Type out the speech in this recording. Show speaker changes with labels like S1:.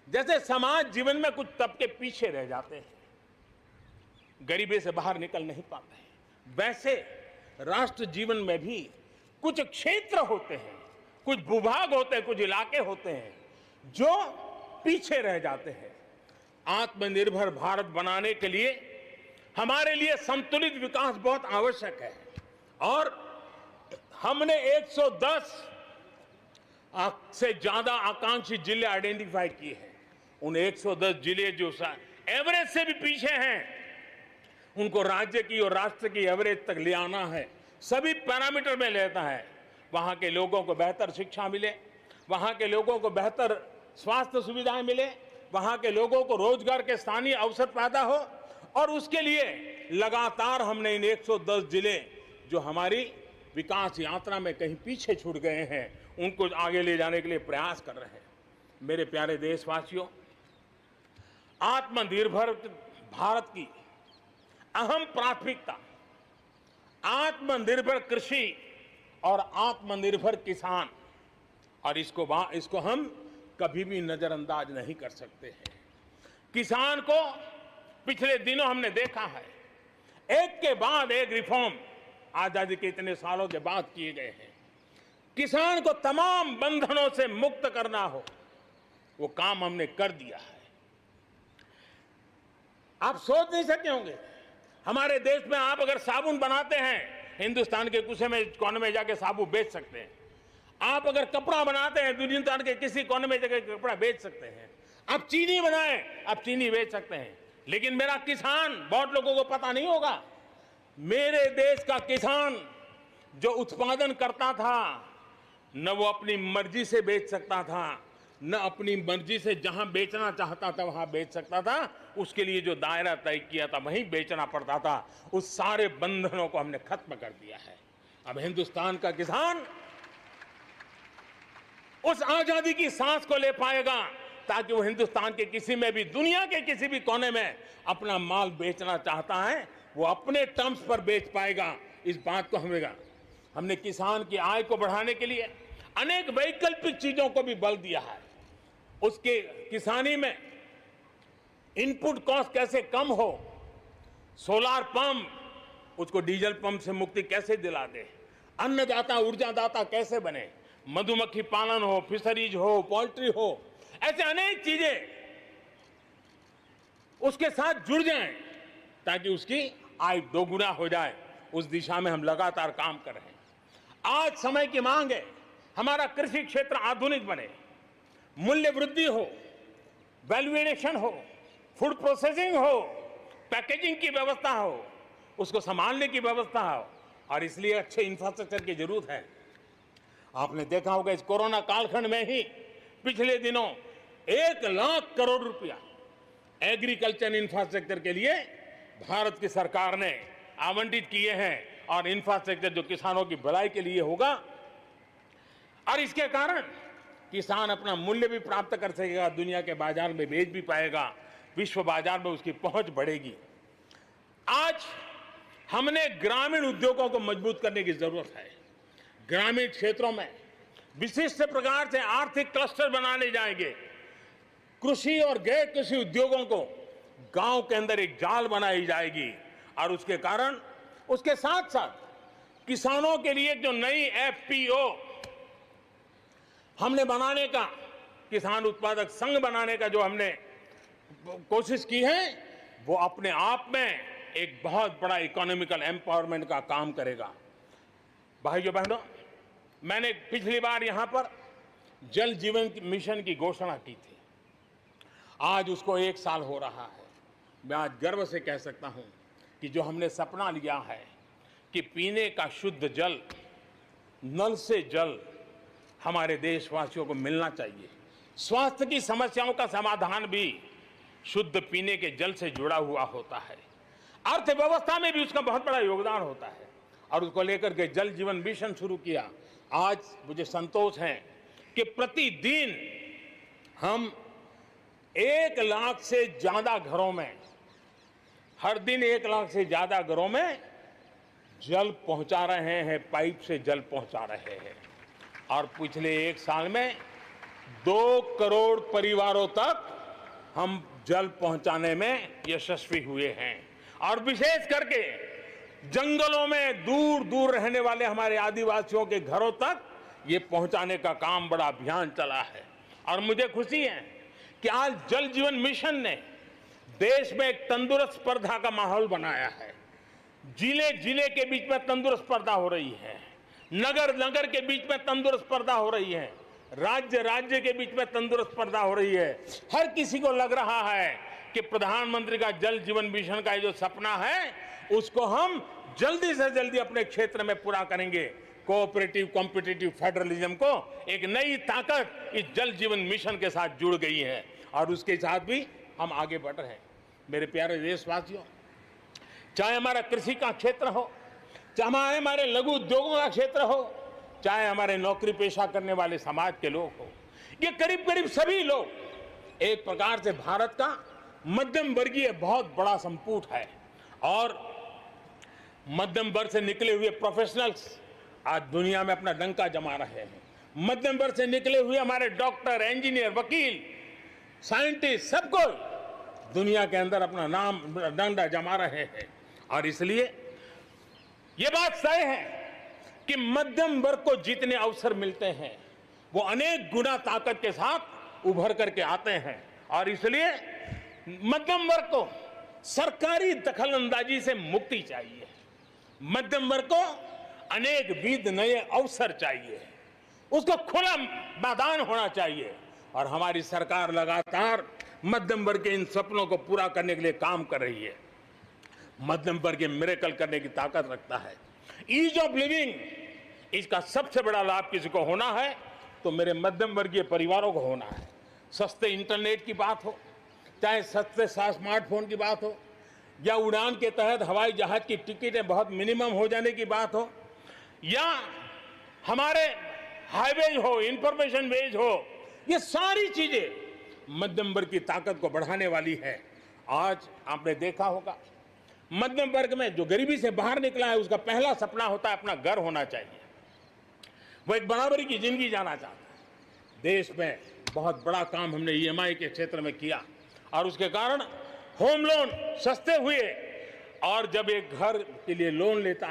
S1: जैसे समाज जीवन में कुछ तबके पीछे रह जाते हैं, गरीबी से बाहर निकल नहीं पाते हैं, वैसे राष्ट्र जीवन में भी कुछ क्षेत्र होते हैं, कुछ भूभाग होते हैं, कुछ इलाके होते हैं जो पीछे रह जाते हैं। आत्मनिर्भर भारत बनाने के लिए हमारे लिए संतुलित विकास बहुत आवश्यक है और हमने 110 से ज्यादा आकांक्षी जिले आइडेंटिफाई किए हैं। उन 110 जिले जो एवरेज से भी पीछे हैं, उनको राज्य की और राष्ट्र की एवरेज तक ले आना है। सभी पैरामीटर में लेता है। वहां के लोगों को बेहतर शिक्षा मिले, वहां के लोगों को बेहतर स्वास्थ्य सुविधाएं मिले, वहां के लोगों को रोजगार के स्थानीय अवसर पैदा हो, और उसके लिए लगातार हमने इन 110 जिले जो हमारी विकास यात्रा में कहीं पीछे छूट गए हैं, उनको आगे ले जाने के लिए प्रयास कर रहे हैं। मेरे प्यारे देशवासियों, आत्मनिर्भर भारत की अहम प्राथमिकता आत्मनिर्भर कृषि और आत्मनिर्भर किसान, और इसको हम कभी भी नजरअंदाज नहीं कर सकते हैं। किसान को पिछले दिनों हमने देखा है, एक के बाद एक रिफॉर्म आजादी के इतने सालों के बाद किए गए हैं। किसान को तमाम बंधनों से मुक्त करना हो, वो काम हमने कर दिया है। आप सोच नहीं सकते होंगे, हमारे देश में आप अगर साबुन बनाते हैं, हिंदुस्तान के कोने में जाके साबुन बेच सकते हैं। आप अगर कपड़ा बनाते हैं, हिंदुस्तान के किसी कोने में जाकर कपड़ा बेच सकते हैं। आप चीनी बनाएं, आप चीनी बेच सकते हैं। लेकिन मेरा किसान, बहुत लोगों को पता नहीं होगा, मेरे देश का किसान जो उत्पादन करता था, न वो अपनी मर्जी से बेच सकता था, न अपनी मर्जी से जहां बेचना चाहता था वहां बेच सकता था। उसके लिए जो दायरा तय किया था वहीं बेचना पड़ता था। उस सारे बंधनों को हमने खत्म कर दिया है। अब हिंदुस्तान का किसान उस आजादी की सांस को ले पाएगा ताकि वो हिंदुस्तान के किसी में भी, दुनिया के किसी भी कोने में अपना माल बेचना चाहता है, वो अपने टर्म्स पर बेच पाएगा। इस बात को हमने किसान की आय को बढ़ाने के लिए अनेक वैकल्पिक चीजों को भी बल दिया है। उसके किसानी में इनपुट कॉस्ट कैसे कम हो, सोलार पंप, उसको डीजल पंप से मुक्ति कैसे दिला दे, अन्नदाता ऊर्जादाता कैसे बने, मधुमक्खी पालन हो, फिशरीज हो, पोल्ट्री हो, ऐसे अनेक चीजें उसके साथ जुड़ जाएं ताकि उसकी आय दोगुना हो जाए। उस दिशा में हम लगातार काम कर रहे हैं। आज समय की मांग है, हमारा कृषि क्षेत्र आधुनिक बने, मूल्य वृद्धि हो, वैल्यू एडिशन हो, फूड प्रोसेसिंग हो, पैकेजिंग की व्यवस्था हो, उसको संभालने की व्यवस्था हो, और इसलिए अच्छे इंफ्रास्ट्रक्चर की जरूरत है। आपने देखा होगा इस कोरोना कालखंड में ही पिछले दिनों 1 लाख करोड़ रुपया एग्रीकल्चर इंफ्रास्ट्रक्चर के लिए भारत की सरकार ने आवंटित किए हैं, और इंफ्रास्ट्रक्चर जो किसानों की भलाई के लिए होगा, और इसके कारण किसान अपना मूल्य भी प्राप्त कर सकेगा, दुनिया के बाजार में बेच भी पाएगा, विश्व बाजार में उसकी पहुंच बढ़ेगी। आज हमने ग्रामीण उद्योगों को मजबूत करने की जरूरत है। ग्रामीण क्षेत्रों में विशिष्ट प्रकार से आर्थिक क्लस्टर बनाने जाएंगे। कृषि और गैर कृषि उद्योगों को गांव के अंदर एक जाल बनाई जाएगी, और उसके कारण उसके साथ साथ किसानों के लिए जो नई एफपीओ हमने बनाने का, किसान उत्पादक संघ बनाने का जो हमने कोशिश की है, वो अपने आप में एक बहुत बड़ा इकोनॉमिकल एम्पावरमेंट का काम करेगा। भाइयों बहनों, मैंने पिछली बार यहां पर जल जीवन मिशन की घोषणा की थी। आज उसको 1 साल हो रहा है। मैं आज गर्व से कह सकता हूं कि जो हमने सपना लिया है कि पीने का शुद्ध जल, नल से जल हमारे देशवासियों को मिलना चाहिए। स्वास्थ्य की समस्याओं का समाधान भी शुद्ध पीने के जल से जुड़ा हुआ होता है। अर्थव्यवस्था में भी उसका बहुत बड़ा योगदान होता है, और उसको लेकर के जल जीवन मिशन शुरू किया। आज मुझे संतोष है कि प्रतिदिन हम 1 लाख से ज्यादा घरों में, हर दिन 1 लाख से ज्यादा घरों में जल पहुंचा रहे हैं, पाइप से जल पहुंचा रहे हैं। और पिछले 1 साल में 2 करोड़ परिवारों तक हम जल पहुंचाने में यशस्वी हुए हैं। और विशेष करके जंगलों में दूर दूर रहने वाले हमारे आदिवासियों के घरों तक ये पहुंचाने का काम बड़ा अभियान चला है। और मुझे खुशी है कि आज जल जीवन मिशन ने देश में एक तंदुरुस्त स्पर्धा का माहौल बनाया है। जिले जिले के बीच में तंदुरुस्त स्पर्धा हो रही है, नगर नगर के बीच में तंदुरुस्त स्पर्धा हो रही है, राज्य राज्य के बीच में तंदुरुस्त स्पर्धा हो रही है। हर किसी को लग रहा है कि प्रधानमंत्री का जल जीवन मिशन का जो सपना है उसको हम जल्दी से जल्दी अपने क्षेत्र में पूरा करेंगे। कोऑपरेटिव कॉम्पिटिटिव फेडरलिज्म को एक नई ताकत इस जल जीवन मिशन के साथ जुड़ गई है और उसके साथ भी हम आगे बढ़ रहे हैं। मेरे प्यारे देशवासियों, चाहे हमारा कृषि का क्षेत्र हो, चाहे हमारे लघु उद्योगों का क्षेत्र हो, चाहे हमारे नौकरी पेशा करने वाले समाज के लोग हो, ये करीब करीब सभी लोग एक प्रकार से भारत का मध्यम वर्गीय बहुत बड़ा संपुट है। और मध्यम वर्ग से निकले हुए प्रोफेशनल्स आज दुनिया में अपना डंका जमा रहे हैं। मध्यम वर्ग से निकले हुए हमारे डॉक्टर, इंजीनियर, वकील, साइंटिस्ट, सब कोई दुनिया के अंदर अपना नाम डंडा जमा रहे हैं। और इसलिए ये बात तय है कि मध्यम वर्ग को जितने अवसर मिलते हैं वो अनेक गुना ताकत के साथ उभर करके आते हैं। और इसलिए मध्यम वर्ग को सरकारी दखलंदाजी से मुक्ति चाहिए। मध्यम वर्ग को अनेक विध नए अवसर चाहिए, उसको खुला मैदान होना चाहिए। और हमारी सरकार लगातार मध्यम वर्ग के इन सपनों को पूरा करने के लिए काम कर रही है। मध्यम वर्ग मिरेकल करने की ताकत रखता है। ईज ऑफ लिविंग, इसका सबसे बड़ा लाभ किसी को होना है तो मेरे मध्यम वर्गीय परिवारों को होना है। सस्ते इंटरनेट की बात हो, चाहे सस्ते स्मार्टफोन की बात हो, या उड़ान के तहत हवाई जहाज की टिकटें बहुत मिनिमम हो जाने की बात हो, या हमारे हाईवेज हो, इंफॉर्मेशन वेज हो, ये सारी चीजें मध्यम वर्ग की ताकत को बढ़ाने वाली है। आज आपने देखा होगा मध्यम वर्ग में जो गरीबी से बाहर निकला है उसका पहला सपना होता है अपना घर होना चाहिए। वो एक बराबरी की जिंदगी जाना चाहता है। देश में बहुत बड़ा काम हमने ईएमआई के क्षेत्र में किया और उसके कारण होम लोन सस्ते हुए। और जब एक घर के लिए लोन लेता